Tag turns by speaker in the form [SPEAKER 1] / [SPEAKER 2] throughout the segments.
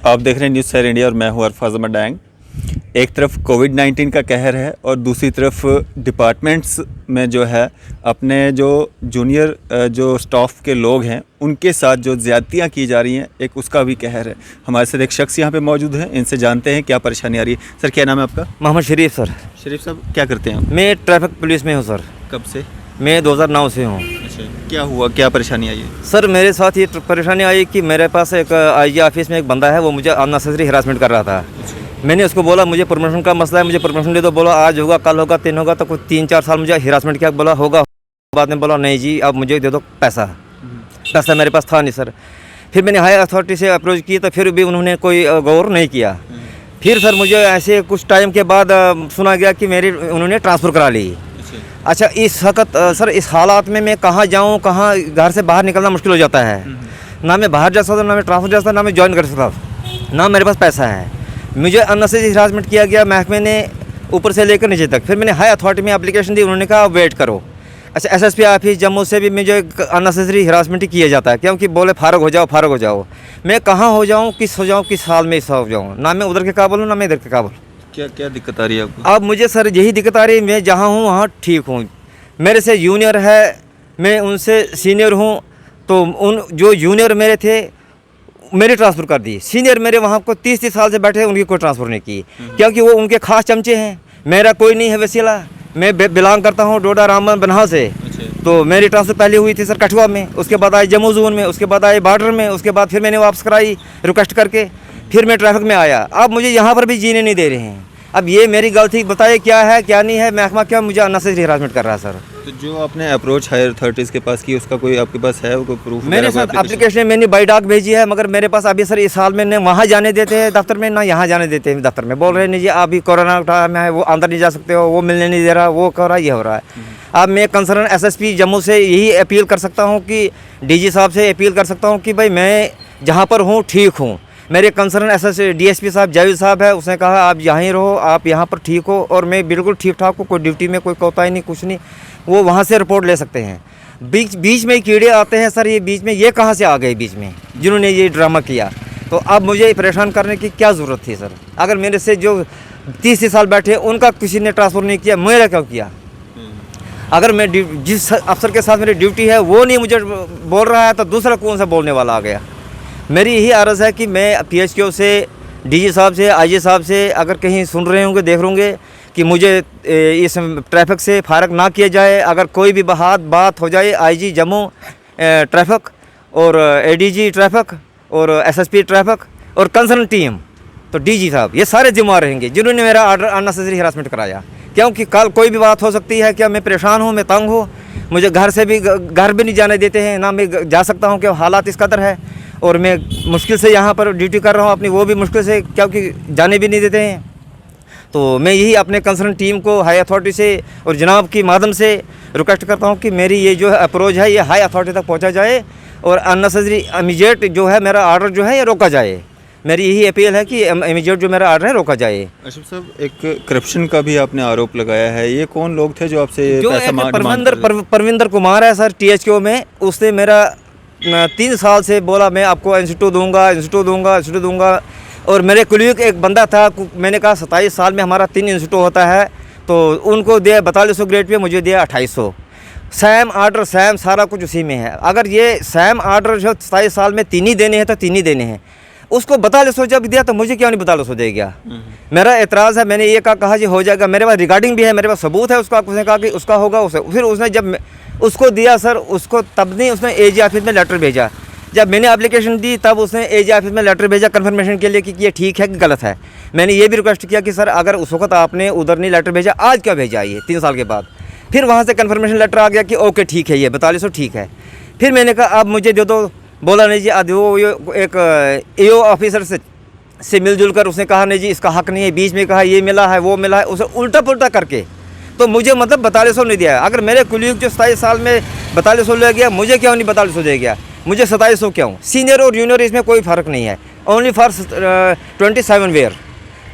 [SPEAKER 1] आप देख रहे हैं न्यूज़ सैर इंडिया और मैं हूं अरफाज अहमद डैंग। एक तरफ कोविड-19 का कहर है और दूसरी तरफ डिपार्टमेंट्स में जो है अपने जो जूनियर जो स्टाफ के लोग हैं उनके साथ जो ज़्यादतियाँ की जा रही हैं, एक उसका भी कहर है। हमारे साथ एक शख्स यहाँ पे मौजूद है, इनसे जानते हैं क्या परेशानी आ रही है। सर क्या नाम है आपका?
[SPEAKER 2] मोहम्मद शरीफ सर।
[SPEAKER 1] शरीफ साहब क्या करते हैं आप?
[SPEAKER 2] मैं ट्रैफिक पुलिस में हूँ सर।
[SPEAKER 1] कब से?
[SPEAKER 2] मैं 2009 से हूँ।
[SPEAKER 1] अच्छा, क्या हुआ, क्या परेशानी आई है?
[SPEAKER 2] सर मेरे साथ ये परेशानी आई कि मेरे पास एक आईजी ऑफिस में एक बंदा है, वो मुझे अननेसेसरी हरासमेंट कर रहा था। मैंने उसको बोला मुझे प्रमोशन का मसला है, मुझे प्रमोशन दे दो। बोला आज होगा, कल होगा, 3 होगा। तो कुछ 3-4 साल मुझे हरासमेंट किया। बोला होगा, बाद में बोला नहीं जी अब मुझे दे दो पैसा। पैसा मेरे पास था नहीं सर। फिर मैंने हाई अथॉरिटी से अप्रोच की तो फिर भी उन्होंने कोई गौर नहीं किया। फिर सर मुझे ऐसे कुछ टाइम के बाद सुना गया कि मेरी उन्होंने ट्रांसफ़र करा ली। अच्छा, इस वक्त सर इस हालात में मैं कहाँ जाऊँ, कहाँ घर से बाहर निकलना मुश्किल हो जाता है। ना मैं बाहर जा सकता, ना मैं ट्रांसफ़र जा सकता, ना मैं ज्वाइन कर सकता, ना मेरे पास पैसा है। मुझे अननेसेसरी हरासमेंट किया गया महकमे ने, ऊपर से लेकर नीचे तक। फिर मैंने हाई अथॉरिटी में एप्लीकेशन दी, उन्होंने कहा वेट करो। अच्छा, एसएसपी ऑफिस जम्मू से भी मुझे अननेसेसरी हरासमेंट ही किया जाता है, क्योंकि बोले फारग हो जाओ, फारग हो जाओ। मैं कहाँ हो जाऊँ, किस हो जाऊँ, किस हाल में हो जाऊँ। ना मैं उधर के काबिल हूँ, ना मैं इधर के काबिल।
[SPEAKER 1] क्या क्या दिक्कत आ रही है आपको?
[SPEAKER 2] अब मुझे सर यही दिक्कत आ रही है, मैं जहाँ हूँ वहाँ ठीक हूँ, मेरे से जूनियर है, मैं उनसे सीनियर हूँ, तो उन जो जूनियर मेरे थे मेरी ट्रांसफ़र कर दी। सीनियर मेरे वहाँ को 30 साल से बैठे, उनकी कोई ट्रांसफ़र नहीं की, क्योंकि वो उनके खास चमचे हैं। मेरा कोई नहीं है वसीला। मैं बिलोंग करता हूँ डोडा रामबन बनहा से। तो मेरी ट्रांसफ़र पहले हुई थी सर कठुआ में, उसके बाद आई जम्मू जोन में, उसके बाद आई बॉर्डर में, उसके बाद फिर मैंने वापस कराई रिक्वेस्ट करके। फिर मैं ट्रैफिक में आया। अब मुझे यहाँ पर भी जीने नहीं दे रहे हैं। अब ये मेरी गलती बताइए क्या है क्या नहीं है। महकमा क्या मुझे अननेसेसरी हरासमेंट कर रहा है सर।
[SPEAKER 1] तो जो आपने अप्रोच हायर अथॉरिटीज़ के पास की, उसका कोई आपके पास है कोई प्रूफ?
[SPEAKER 2] मेरे साथ एप्लीकेशन मैंने बाई डाक भेजी है, मगर मेरे पास अभी सर इस साल में न वहाँ जाने देते हैं दफ्तर में, ना यहाँ जाने देते हैं दफ्तर में। बोल रहे नहीं जी अभी कोरोना टाइम है, वो अंदर नहीं जा सकते हो, वो मिलने नहीं दे रहा, वो कर रहा, ये हो रहा है। अब मैं कंसर्न एसएसपी जम्मू से यही अपील कर सकता हूँ कि डीजी साहब से अपील कर सकता हूँ कि भाई मैं जहाँ पर हूँ ठीक हूँ। मेरे कंसर्न डीएसपी साहब जावेद साहब है, उसने कहा आप यहाँ ही रहो, आप यहाँ पर ठीक हो, और मैं बिल्कुल ठीक ठाक हूँ, कोई ड्यूटी में कोई कोताही नहीं, कुछ नहीं। वो वहाँ से रिपोर्ट ले सकते हैं। बीच में कीड़े आते हैं सर, ये बीच में ये कहाँ से आ गए बीच में, जिन्होंने ये ड्रामा किया। तो अब मुझे परेशान करने की क्या ज़रूरत थी सर? अगर मेरे से जो 30 साल बैठे उनका किसी ने ट्रांसफ़र नहीं किया, मेरा क्यों किया? अगर मैं जिस अफसर के साथ मेरी ड्यूटी है वो नहीं मुझे बोल रहा है, तो दूसरा कौन सा बोलने वाला आ गया? मेरी यही अर्ज़ है कि मैं पीएचक्यू से, डीजी साहब से, आईजी साहब से अगर कहीं सुन रहे होंगे, देख होंगे कि मुझे इस ट्रैफिक से फारग ना किया जाए। अगर कोई भी बात हो जाए, आईजी जम्मू ट्रैफिक और एडीजी ट्रैफिक और एसएसपी ट्रैफिक और कंसर्न टीम, तो डीजी साहब ये सारे जिम्मेदार रहेंगे जिन्होंने मेरा ऑर्डर अननेसेसरी हरासमेंट कराया। क्योंकि कल कोई भी बात हो सकती है। क्या मैं परेशान हूँ, मैं तंग हूँ, मुझे घर भी नहीं जाने देते हैं, ना मैं जा सकता हूँ, कि हालात इस कदर है। और मैं मुश्किल से यहाँ पर ड्यूटी कर रहा हूँ अपनी, वो भी मुश्किल से, क्योंकि जाने भी नहीं देते हैं। तो मैं यही अपने कंसर्न टीम को हाई अथॉरिटी से और जनाब की माध्यम से रिक्वेस्ट करता हूँ कि मेरी ये जो अप्रोच है ये हाई अथॉरिटी तक पहुँचा जाए और अननेसेसरी इमीडिएट जो है मेरा ऑर्डर जो है ये रोका जाए। मेरी यही अपील है कि इमीडिएट जो मेरा ऑर्डर है रोका जाए।
[SPEAKER 1] अशरफ साहब, एक करप्शन का भी आपने आरोप लगाया है, ये कौन लोग थे जो आपसे पैसा
[SPEAKER 2] परविंदर कुमार है सर टीएचक्यू में, उसने मेरा 3 साल से बोला मैं आपको इंस्टीट्यूट दूंगा। और मेरे कुलीग एक बंदा था, मैंने कहा 27 साल में हमारा 3 इंस्टीट्यूट होता है, तो उनको दिया 4200 ग्रेड पे, मुझे दिया 2800। सैम आर्डर सैम सारा कुछ उसी में है। अगर ये सैम आर्डर जो 27 साल में 3 ही देने हैं तो 3 ही देने हैं। उसको 4200 जब दिया तो मुझे क्यों नहीं 4200 दे गया? मेरा एतराज़ है। मैंने ये कहा जी हो जाएगा, मेरे पास रिकॉर्डिंग भी है, मेरे पास सबूत है उसका। उसने कहा कि उसका होगा उसे। फिर उसने जब उसको दिया सर, उसको तब नहीं उसने एजी ऑफिस में लेटर भेजा। जब मैंने एप्लीकेशन दी तब उसने एजी ऑफिस में लेटर भेजा कन्फर्मेशन के लिए कि ये ठीक है कि गलत है। मैंने ये भी रिक्वेस्ट किया कि सर अगर उस वक्त आपने उधर नहीं लेटर भेजा, आज क्या भेजा ये 3 साल के बाद? फिर वहाँ से कन्फर्मेशन लेटर आ गया कि ओके ठीक है, ये 4200 ठीक है। फिर मैंने कहा अब मुझे दे दो। बोला नहीं जी, वो एक एओ ऑफिसर से मिलजुल कर उसने कहा नहीं जी इसका हक नहीं है, बीच में कहा ये मिला है वो मिला है, उसे उल्टा पुल्टा करके तो मुझे मतलब 4200 नहीं दिया। अगर मेरे कुलीग जो 27 साल में 4200 ले गया, मुझे क्यों नहीं 4200 दे गया? मुझे 2700 क्यों? सीनियर और जूनियर इसमें कोई फ़र्क नहीं है, ओनली फॉर 27 वेयर।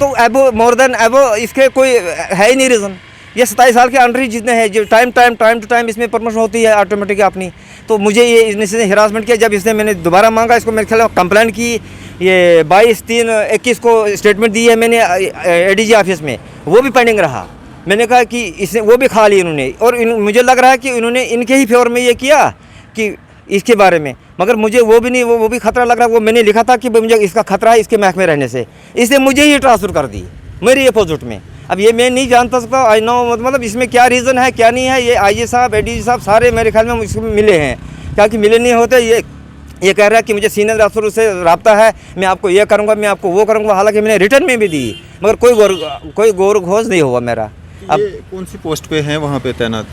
[SPEAKER 2] तो एबो मोर देन एबो इसके कोई है ही नहीं रीज़न। ये 27 साल के अंडर ही जितने हैं, जो टाइम टू टाइम इसमें प्रमोशन होती है ऑटोमेटिक अपनी। तो मुझे ये इसने हिरासमेंट किया। जब इसने मैंने दोबारा मांगा इसको, मेरे ख्याल कंप्लेन की, ये 22/3/21 को स्टेटमेंट दी है मैंने एडीजी ऑफिस में, वो भी पेंडिंग रहा। मैंने कहा कि इसने वो भी खा ली इन्होंने, और मुझे लग रहा है कि इन्होंने इनके ही फेवर में ये किया कि इसके बारे में, मगर मुझे वो भी नहीं, वो भी खतरा लग रहा है। वो मैंने लिखा था कि मुझे इसका खतरा है इसके महकमे रहने से, इसने मुझे ही ट्रांसफ़र कर दी मेरी अपोजिट में। अब ये मैं नहीं जानता सकता, आई नो मतलब इसमें क्या रीज़न है क्या नहीं है। ये आईजी साहब, एडीजी साहब सारे मेरे ख्याल में इसमें मिले हैं, क्या कि मिले नहीं होते। ये कह रहा है कि मुझे सीनियर अफसर से रब्ता है, मैं आपको ये करूँगा, मैं आपको वो करूँगा। हालांकि मैंने रिटर्न में भी दी, मगर कोई गौर घोष नहीं हुआ मेरा।
[SPEAKER 1] अब कौन सी पोस्ट पे हैं वहाँ पे तैनात?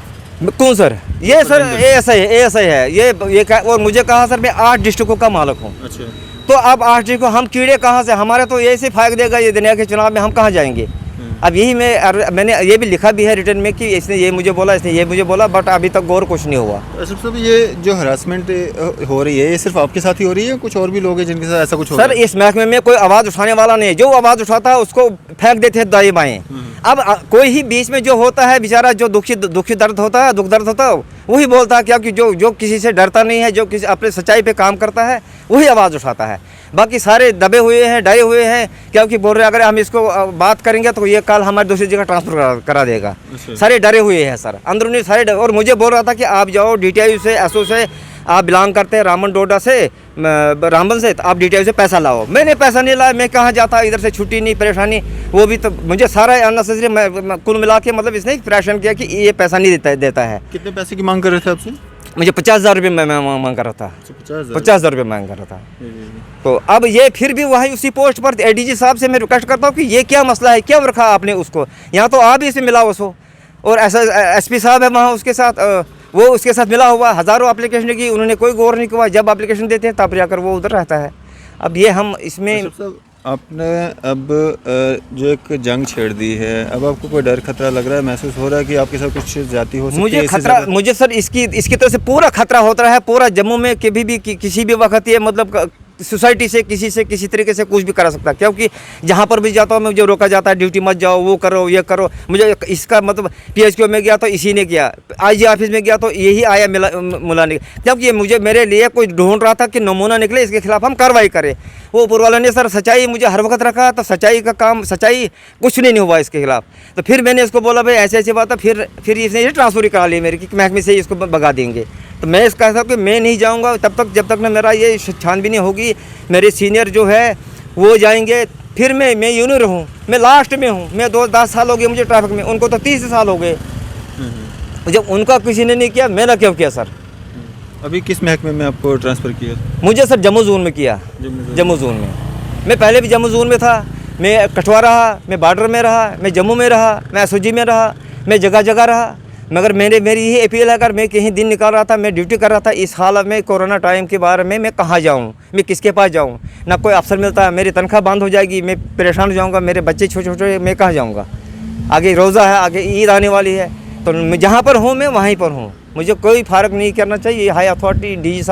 [SPEAKER 2] कौन सर? ये सर एएसआई है ये और मुझे कहा सर मैं 8 डिस्ट्रिक्टों का मालिक हूँ।
[SPEAKER 1] अच्छा,
[SPEAKER 2] तो अब 8 डिस्ट्रिक्ट को हम कीड़े कहाँ से, हमारे तो ऐसे फायक देगा ये दुनिया के चुनाव में, हम कहाँ जाएंगे। अब यही मैंने ये भी लिखा भी है रिटर्न में कि इसने ये मुझे बोला, इसने ये मुझे बोला, बट अभी तक गौर कुछ नहीं हुआ।
[SPEAKER 1] अशरफ साहब, ये जो हरासमेंट हो रही है ये सिर्फ आपके साथ ही हो रही है, कुछ और भी लोग हैं जिनके साथ ऐसा कुछ हो रहा है?
[SPEAKER 2] सर इस महकमे में कोई आवाज़ उठाने वाला नहीं है, जो आवाज़ उठाता है उसको फेंक देते हैं दाएं बाएं। अब कोई ही बीच में जो होता है बेचारा, जो दुख दर्द होता है वही बोलता है, क्योंकि जो किसी से डरता नहीं है, जो किसी अपने सच्चाई पे काम करता है वही आवाज़ उठाता है। बाकी सारे दबे हुए हैं, डरे हुए हैं, क्योंकि बोल रहे अगर हम इसको बात करेंगे तो ये कल हमारे दूसरी जगह ट्रांसफ़र करा देगा। सारे डरे हुए हैं सर, अंदरूनी सारे और मुझे बोल रहा था कि आप जाओ DTI से, एसओ से, आप बिलोंग करते हैं रामबन डोडा से, रामबन से, तो आप DTI से पैसा लाओ। मैंने पैसा नहीं लाया, मैं कहाँ जाता, इधर से छुट्टी नहीं, परेशानी, वो भी तो मुझे सारा अननेसेसरी कुल मिला के मतलब इसने परेशान किया कि ये पैसा नहीं देता है।
[SPEAKER 1] कितने पैसे की मांग कर रहे थे आपसे?
[SPEAKER 2] मुझे 50,000 रुपये मैं मांग कर रहा था। 50,000 रुपये मांग कर रहा था। तो अब ये फिर भी वही उसी पोस्ट पर एडीजी साहब से मैं रिक्वेस्ट करता हूँ कि ये क्या मसला है, क्यों रखा आपने उसको यहाँ, तो आप ही से मिला उसको। और ऐसा SP साहब है वहाँ, उसके साथ वो उसके साथ मिला हुआ, हज़ारों एप्लीकेशन की, उन्होंने कोई गौर नहीं किया। जब एप्लीकेशन देते हैं तब जाकर वो उधर रहता है। अब ये हम इसमें
[SPEAKER 1] आपने अब जो एक जंग छेड़ दी है, अब आपको कोई डर खतरा लग रहा है, महसूस हो रहा है कि आपके साथ कुछ ज्यादती हो सकती है?
[SPEAKER 2] मुझे सर इसकी तरफ से पूरा खतरा होता है। पूरा जम्मू में कभी भी किसी भी वक्त ये मतलब सोसाइटी से किसी तरीके से कुछ भी करा सकता है, क्योंकि जहाँ पर भी जाता हूँ मुझे रोका जाता है, ड्यूटी मत जाओ, वो करो, ये करो। मुझे इसका मतलब PHQ में गया तो इसी ने किया, IG ऑफिस में गया तो यही आया मुलाने, क्योंकि मुझे मेरे लिए कोई ढूंढ रहा था कि नमूना निकले, इसके खिलाफ हम कार्रवाई करें। वो ऊपर वाला ने सर सच्चाई मुझे हर वक्त रखा, तो सच्चाई का काम, सच्चाई कुछ नहीं हुआ इसके खिलाफ। तो फिर मैंने इसको बोला भाई ऐसे बात है, फिर इसने ये ट्रांसफर करा ली मेरी कि महकमे से इसको भगा देंगे। तो मैं इसका कहता हूँ कि मैं नहीं जाऊँगा तब तक जब तक ना मेरा ये छानबीन होगी, मेरे सीनियर जो है वो जाएंगे, फिर मैं यूँ नहीं रहूँ। मैं लास्ट में हूँ, मैं 10 साल हो गए मुझे ट्रैफिक में, उनको तो 30 साल हो गए। जब उनका किसी ने नहीं किया, मैंने क्यों किया सर?
[SPEAKER 1] अभी किस महकमे में आपको ट्रांसफ़र किया?
[SPEAKER 2] मुझे सर जम्मू जोन में किया। जम्मू जोन में मैं पहले भी जम्मू जोन में था, मैं कठुआ रहा, मैं बॉर्डर में रहा, मैं जम्मू में रहा, मैं SOG में रहा, मैं जगह जगह रहा। मगर मेरी यही अपील है, अगर मैं कहीं दिन निकाल रहा था, मैं ड्यूटी कर रहा था, इस हालत में कोरोना टाइम के बारे में मैं कहाँ जाऊँ, मैं किसके पास जाऊँ? ना कोई अफसर मिलता है, मेरी तनख्वाह बंद हो जाएगी, मैं परेशान हो जाऊँगा, मेरे बच्चे छोटे, मैं कहाँ जाऊँगा? आगे रोज़ा है, आगे ईद आने वाली है, तो मैं जहाँ पर हूँ मैं वहीं पर हूँ। मुझे कोई फ़र्क नहीं करना चाहिए। हाई अथॉरिटी DG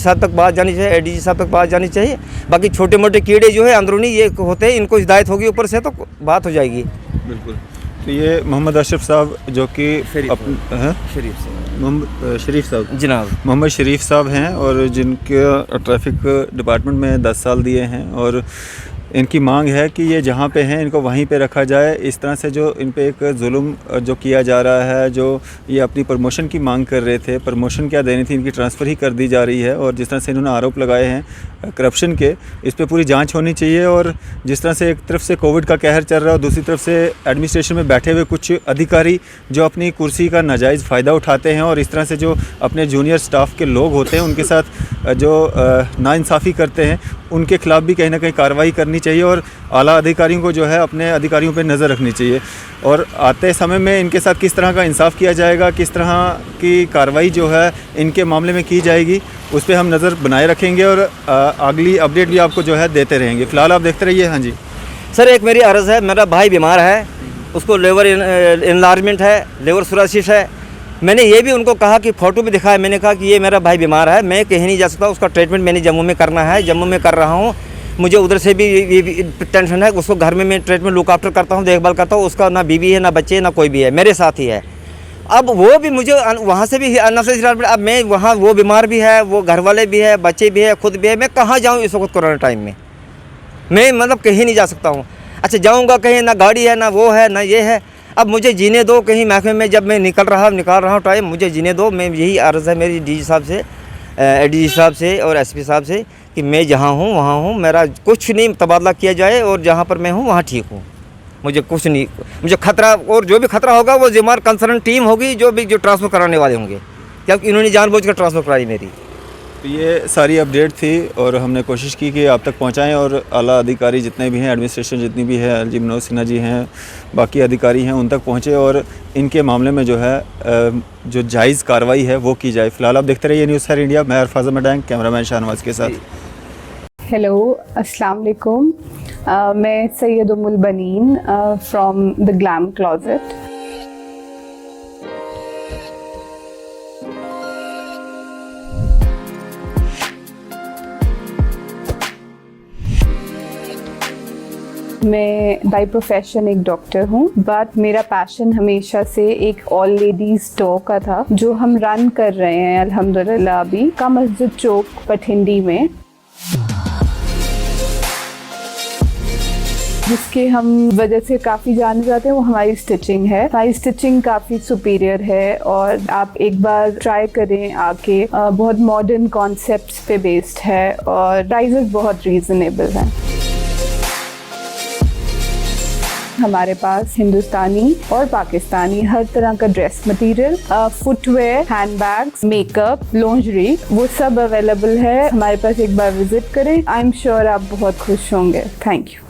[SPEAKER 2] साहब तक बात जानी चाहिए, ADG साहब तक बात जानी चाहिए। बाकी छोटे मोटे कीड़े जो है अंदरूनी ये होते हैं, इनको हिदायत होगी ऊपर से तो बात हो जाएगी।
[SPEAKER 1] बिल्कुल। तो ये मोहम्मद अशरफ साहब जो कि शरीफ साहब
[SPEAKER 2] जनाब
[SPEAKER 1] मोहम्मद शरीफ साहब हैं, और जिनके ट्रैफिक डिपार्टमेंट में 10 साल दिए हैं, और इनकी मांग है कि ये जहाँ पे हैं इनको वहीं पे रखा जाए। इस तरह से जो इन पे एक जुल्म जो किया जा रहा है, जो ये अपनी प्रमोशन की मांग कर रहे थे, प्रमोशन क्या देनी थी, इनकी ट्रांसफ़र ही कर दी जा रही है। और जिस तरह से इन्होंने आरोप लगाए हैं करप्शन के, इस पे पूरी जांच होनी चाहिए। और जिस तरह से एक तरफ से कोविड का कहर चल रहा है और दूसरी तरफ से एडमिनिस्ट्रेशन में बैठे हुए कुछ अधिकारी जो अपनी कुर्सी का नाजायज़ फ़ायदा उठाते हैं, और इस तरह से जो अपने जूनियर स्टाफ के लोग होते हैं उनके साथ जो नाइंसाफ़ी करते हैं, उनके खिलाफ भी कहीं ना कहीं कार्रवाई करनी चाहिए। और आला अधिकारियों को जो है अपने अधिकारियों पर नज़र रखनी चाहिए। और आते समय में इनके साथ किस तरह का इंसाफ किया जाएगा, किस तरह की कार्रवाई जो है इनके मामले में की जाएगी, उस पर हम नज़र बनाए रखेंगे और अगली अपडेट भी आपको जो है देते रहेंगे। फ़िलहाल आप देखते रहिए। हाँ जी
[SPEAKER 2] सर, एक मेरी अर्ज़ है, मेरा भाई बीमार है, उसको लेवर इनलार्जमेंट है, लेवर सोरासिस है। मैंने ये भी उनको कहा कि फ़ोटो भी दिखाया, मैंने कहा कि ये मेरा भाई बीमार है, मैं कहीं नहीं जा सकता, उसका ट्रीटमेंट मैंने जम्मू में करना है, जम्मू में कर रहा हूँ। मुझे उधर से भी ये टेंशन है। उसको घर में मैं ट्रीटमेंट लुक आफ्टर करता हूँ, देखभाल करता हूँ। उसका ना बीवी है, ना बच्चे है, ना कोई भी है, मेरे साथ ही है। अब वो भी मुझे वहाँ से भी अननेसेसरी, अब मैं वहाँ, वो बीमार भी है, वो घर वाले भी है, बच्चे भी है, खुद भी है। मैं कहाँ जाऊँ इस वक्त कोरोना टाइम में? मैं मतलब कहीं नहीं जा सकता हूँ। अच्छा जाऊँगा कहीं, ना गाड़ी है, ना वो है, ना ये है। अब मुझे जीने दो कहीं महकमे में, जब मैं निकाल रहा हूँ टाइम, मुझे जीने दो। मैं यही अर्ज़ है मेरी डीजी साहब से, एडीजी साहब से और एसपी साहब से कि मैं जहाँ हूँ वहाँ हूँ, मेरा कुछ नहीं तबादला किया जाए और जहाँ पर मैं हूँ वहाँ ठीक हूँ। मुझे कुछ नहीं, मुझे खतरा, और जो भी खतरा होगा वो जिम्मेदार कंसर्न टीम होगी, जो ट्रांसफ़र कराने वाले होंगे, क्योंकि इन्होंने जानबूझकर ट्रांसफ़र कराई मेरी।
[SPEAKER 1] तो ये सारी अपडेट थी और हमने कोशिश की कि आप तक पहुंचाएं, और आला अधिकारी जितने भी हैं, एडमिनिस्ट्रेशन जितनी भी है, एलजी मनोज सिन्हा जी हैं, बाकी अधिकारी हैं, उन तक पहुंचे और इनके मामले में जो है जो जायज़ कार्रवाई है वो की जाए। फ़िलहाल आप देखते रहिए न्यूज़ सर इंडिया। मैं अरफाज़ अहमद डैंग, कैमरामैन शाहनवाज के साथ।
[SPEAKER 3] हेलो, अस्सलाम वालेकुम। मैं Syed Ummul Baneen from the glam closet. मैं बाय प्रोफेशन एक डॉक्टर हूँ, बट मेरा पैशन हमेशा से एक ऑल लेडीज स्टोर का था, जो हम रन कर रहे हैं अल्हम्दुलिल्लाह अभी का मस्जिद चौक पठिंडी में, जिसके हम वजह से काफ़ी जाने जाते हैं। वो हमारी स्टिचिंग है। हमारी स्टिचिंग काफ़ी सुपीरियर है और आप एक बार ट्राई करें आके। बहुत मॉडर्न कॉन्सेप्ट्स पे बेस्ड है और प्राइसेस बहुत रीज़नेबल हैं। हमारे पास हिंदुस्तानी और पाकिस्तानी हर तरह का dress material, footwear, handbags, makeup, lingerie, वो सब अवेलेबल है। हमारे पास एक बार विजिट करें, आई एम श्योर आप बहुत खुश होंगे। Thank you.